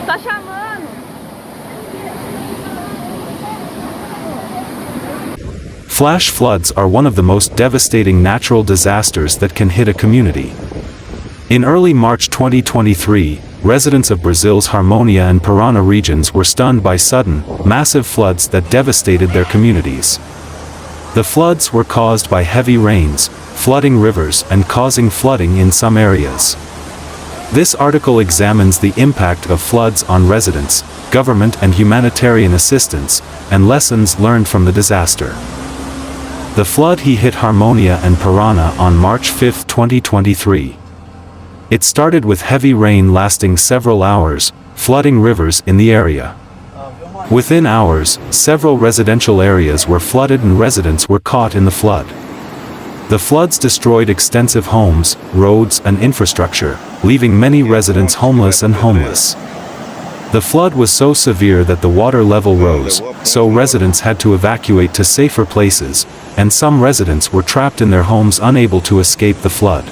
Tá chamando. Flash floods are one of the most devastating natural disasters that can hit a community. In early March 2023, residents of Brazil's Harmonia and Parana regions were stunned by sudden, massive floods that devastated their communities. The floods were caused by heavy rains, flooding rivers and causing flooding in some areas. This article examines the impact of floods on residents, government and humanitarian assistance, and lessons learned from the disaster. The flood hit Harmonia and Parana on March 5, 2023. It started with heavy rain lasting several hours, flooding rivers in the area. Within hours, several residential areas were flooded and residents were caught in the flood. The floods destroyed extensive homes, roads and infrastructure, leaving many residents homeless and homeless. The flood was so severe that the water level rose, so residents had to evacuate to safer places, and some residents were trapped in their homes unable to escape the flood.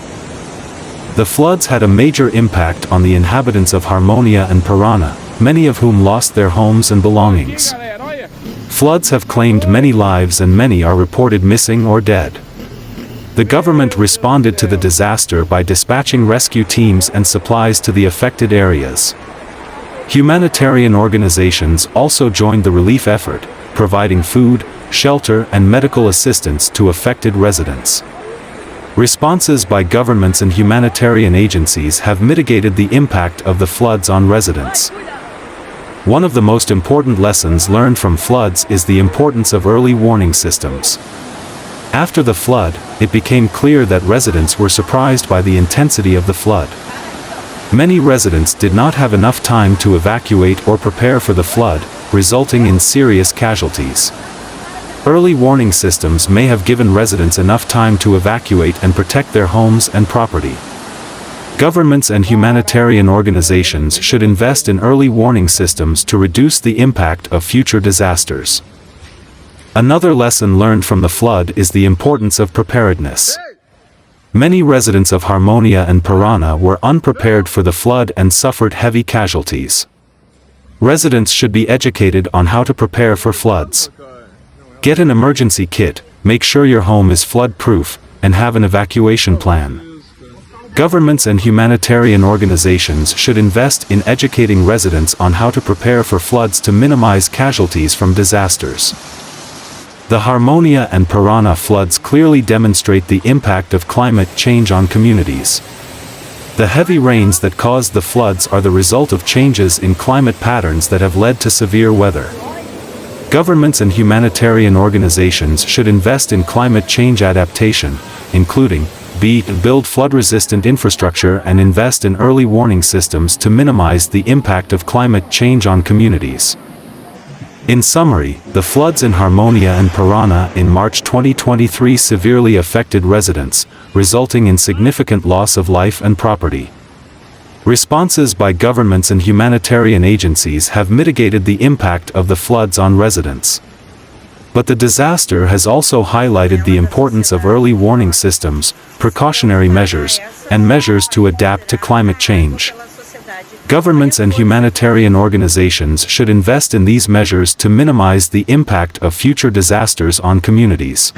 The floods had a major impact on the inhabitants of Harmonia and Parana, many of whom lost their homes and belongings. Floods have claimed many lives and many are reported missing or dead. The government responded to the disaster by dispatching rescue teams and supplies to the affected areas. Humanitarian organizations also joined the relief effort, providing food, shelter and medical assistance to affected residents. Responses by governments and humanitarian agencies have mitigated the impact of the floods on residents. One of the most important lessons learned from floods is the importance of early warning systems. After the flood, it became clear that residents were surprised by the intensity of the flood. Many residents did not have enough time to evacuate or prepare for the flood, resulting in serious casualties. Early warning systems may have given residents enough time to evacuate and protect their homes and property. Governments and humanitarian organizations should invest in early warning systems to reduce the impact of future disasters. Another lesson learned from the flood is the importance of preparedness. Many residents of Harmonia and Parana were unprepared for the flood and suffered heavy casualties. Residents should be educated on how to prepare for floods. Get an emergency kit, make sure your home is flood-proof, and have an evacuation plan. Governments and humanitarian organizations should invest in educating residents on how to prepare for floods to minimize casualties from disasters. The Harmonia and Parana floods clearly demonstrate the impact of climate change on communities. The heavy rains that caused the floods are the result of changes in climate patterns that have led to severe weather. Governments and humanitarian organizations should invest in climate change adaptation, including build flood-resistant infrastructure and invest in early warning systems to minimize the impact of climate change on communities. In summary, the floods in Harmonia and Parana in March 2023 severely affected residents, resulting in significant loss of life and property. Responses by governments and humanitarian agencies have mitigated the impact of the floods on residents. But the disaster has also highlighted the importance of early warning systems, precautionary measures, and measures to adapt to climate change. Governments and humanitarian organizations should invest in these measures to minimize the impact of future disasters on communities.